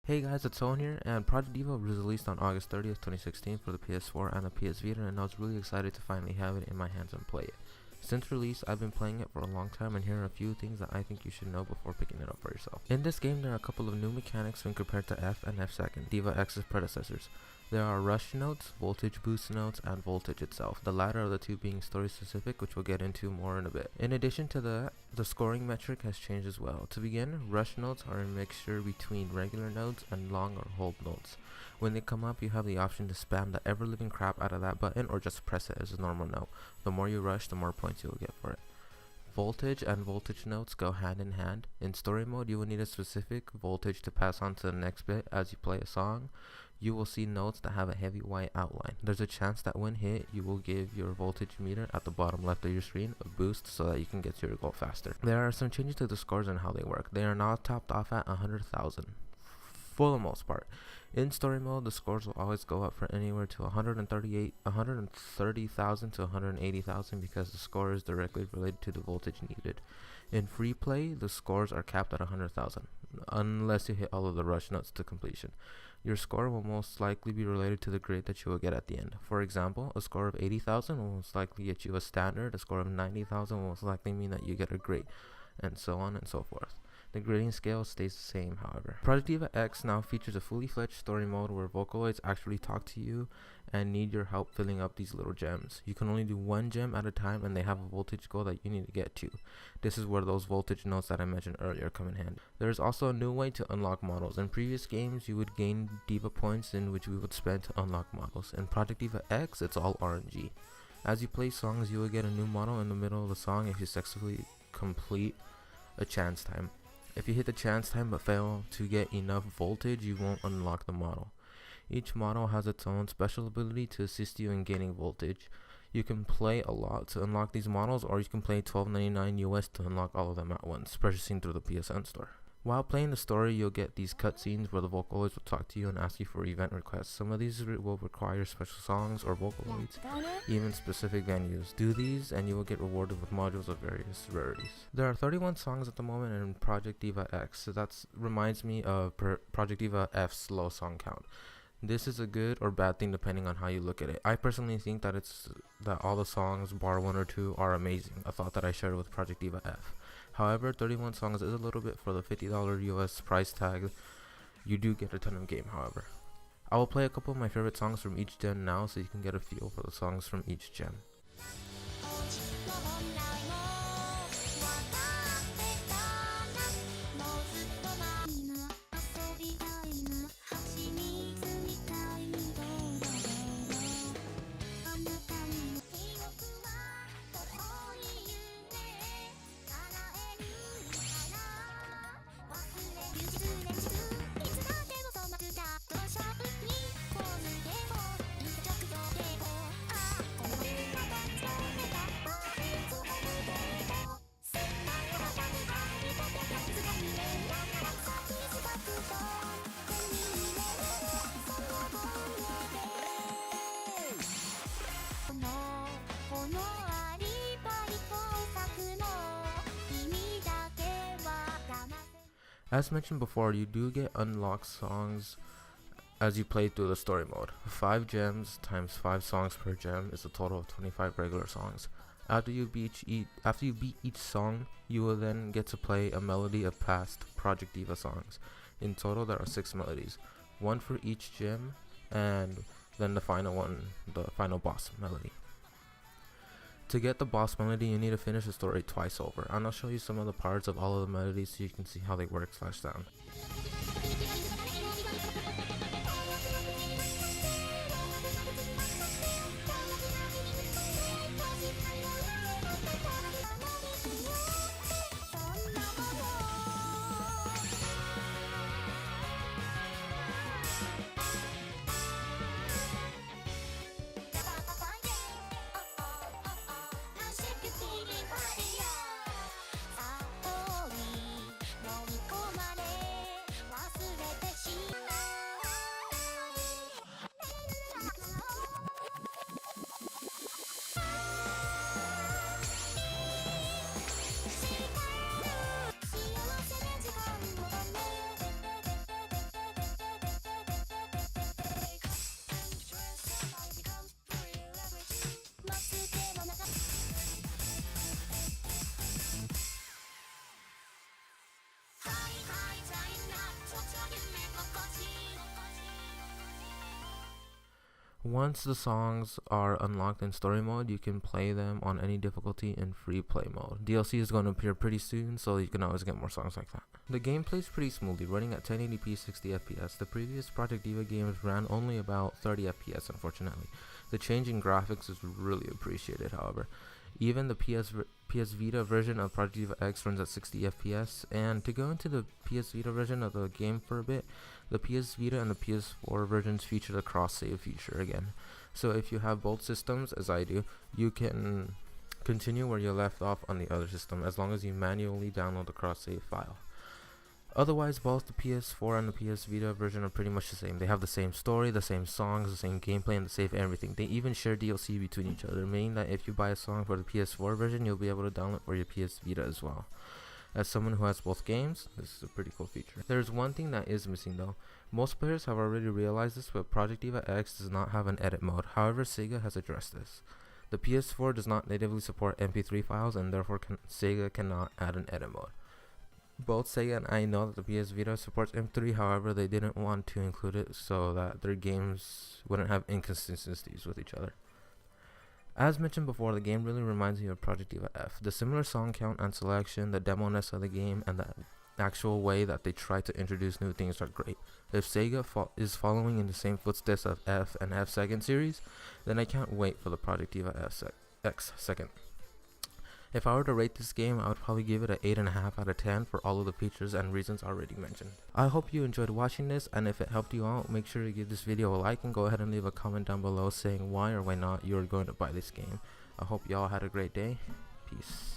Hey guys, it's Hoenn here, and Project DIVA was released on August 30th, 2016 for the PS4 and the PS Vita, and I was really excited to finally have it in my hands and play it. Since release, I've been playing it for a long time, and here are a few things that I think you should know before picking it up for yourself. In this game, there are a couple of new mechanics when compared to F and F2, DIVA X's predecessors. There are rush notes, voltage boost notes, and voltage itself, the latter of the two being story specific, which we'll get into more in a bit. In addition to that, the scoring metric has changed as well. To begin, rush notes are a mixture between regular notes and long or hold notes. When they come up, you have the option to spam the ever-living crap out of that button or just press it as a normal note. The more you rush, the more points you will get for it. Voltage and voltage notes go hand in hand. In story mode, you will need a specific voltage to pass on to the next bit as you play a song. You will see notes that have a heavy white outline. There's a chance that when hit, you will give your voltage meter at the bottom left of your screen a boost so that you can get to your goal faster. There are some changes to the scores and how they work. They are now topped off at 100,000 for the most part. In story mode, the scores will always go up for anywhere to 130,000 to 180,000 because the score is directly related to the voltage needed. In free play, the scores are capped at 100,000 unless you hit all of the rush notes to completion. Your score will most likely be related to the grade that you will get at the end. For example, a score of 80,000 will most likely get you a standard, a score of 90,000 will most likely mean that you get a great, and so on and so forth. The grading scale stays the same, however. Project DIVA X now features a fully fledged story mode where Vocaloids actually talk to you and need your help filling up these little gems. You can only do one gem at a time, and they have a voltage goal that you need to get to. This is where those voltage notes that I mentioned earlier come in handy. There is also a new way to unlock models. In previous games, you would gain DIVA points in which we would spend to unlock models. In Project DIVA X, it's all RNG. As you play songs, you will get a new model in the middle of the song if you successfully complete a chance time. If you hit the chance time but fail to get enough voltage, you won't unlock the model. Each model has its own special ability to assist you in gaining voltage. You can play a lot to unlock these models, or you can pay $12.99 US to unlock all of them at once, purchasing through the PSN store. While playing the story, you'll get these cutscenes where the Vocaloids will talk to you and ask you for event requests. Some of these will require special songs or Vocaloids, even specific venues. Do these and you will get rewarded with modules of various rarities. There are 31 songs at the moment in Project DIVA X, so that reminds me of Project DIVA F's low song count. This is a good or bad thing depending on how you look at it. I personally think that all the songs bar 1 or 2 are amazing, a thought that I shared with Project DIVA F. However, 31 songs is a little bit for the $50 US price tag. You do get a ton of game, however. I will play a couple of my favorite songs from each gen now so you can get a feel for the songs from each gen. As mentioned before, you do get unlocked songs as you play through the story mode. 5 gems times 5 songs per gem is a total of 25 regular songs. After you beat each song, you will then get to play a melody of past Project DIVA songs. In total, there are 6 melodies, 1 for each gem, and then the final boss melody. To get the boss melody, you need to finish the story twice over, and I'll show you some of the parts of all of the melodies so you can see how they work / sound. Once the songs are unlocked in story mode, you can play them on any difficulty in free play mode. DLC is going to appear pretty soon, so you can always get more songs like that. The game plays pretty smoothly, running at 1080p 60 FPS. The previous Project Diva games ran only about 30 FPS, unfortunately. The change in graphics is really appreciated, however. Even the PS Vita version of Project Diva X runs at 60 FPS, and to go into the PS Vita version of the game for a bit, the PS Vita and the PS4 versions feature the cross-save feature again. So if you have both systems, as I do, you can continue where you left off on the other system, as long as you manually download the cross-save file. Otherwise, both the PS4 and the PS Vita version are pretty much the same. They have the same story, the same songs, the same gameplay, and the same everything. They even share DLC between each other, meaning that if you buy a song for the PS4 version, you'll be able to download for your PS Vita as well. As someone who has both games, this is a pretty cool feature. There's one thing that is missing though. Most players have already realized this, but Project Diva X does not have an edit mode. However, Sega has addressed this. The PS4 does not natively support MP3 files, and therefore Sega cannot add an edit mode. Both Sega and I know that the PS Vita supports MP3, however they didn't want to include it so that their games wouldn't have inconsistencies with each other. As mentioned before, the game really reminds me of Project Diva F. The similar song count and selection, the demo-ness of the game, and the actual way that they try to introduce new things are great. If Sega is following in the same footsteps of F and F Second series, then I can't wait for the Project Diva X Second. If I were to rate this game, I would probably give it an 8.5 out of 10 for all of the features and reasons already mentioned. I hope you enjoyed watching this, and if it helped you out, make sure to give this video a like and go ahead and leave a comment down below saying why or why not you are going to buy this game. I hope y'all had a great day. Peace.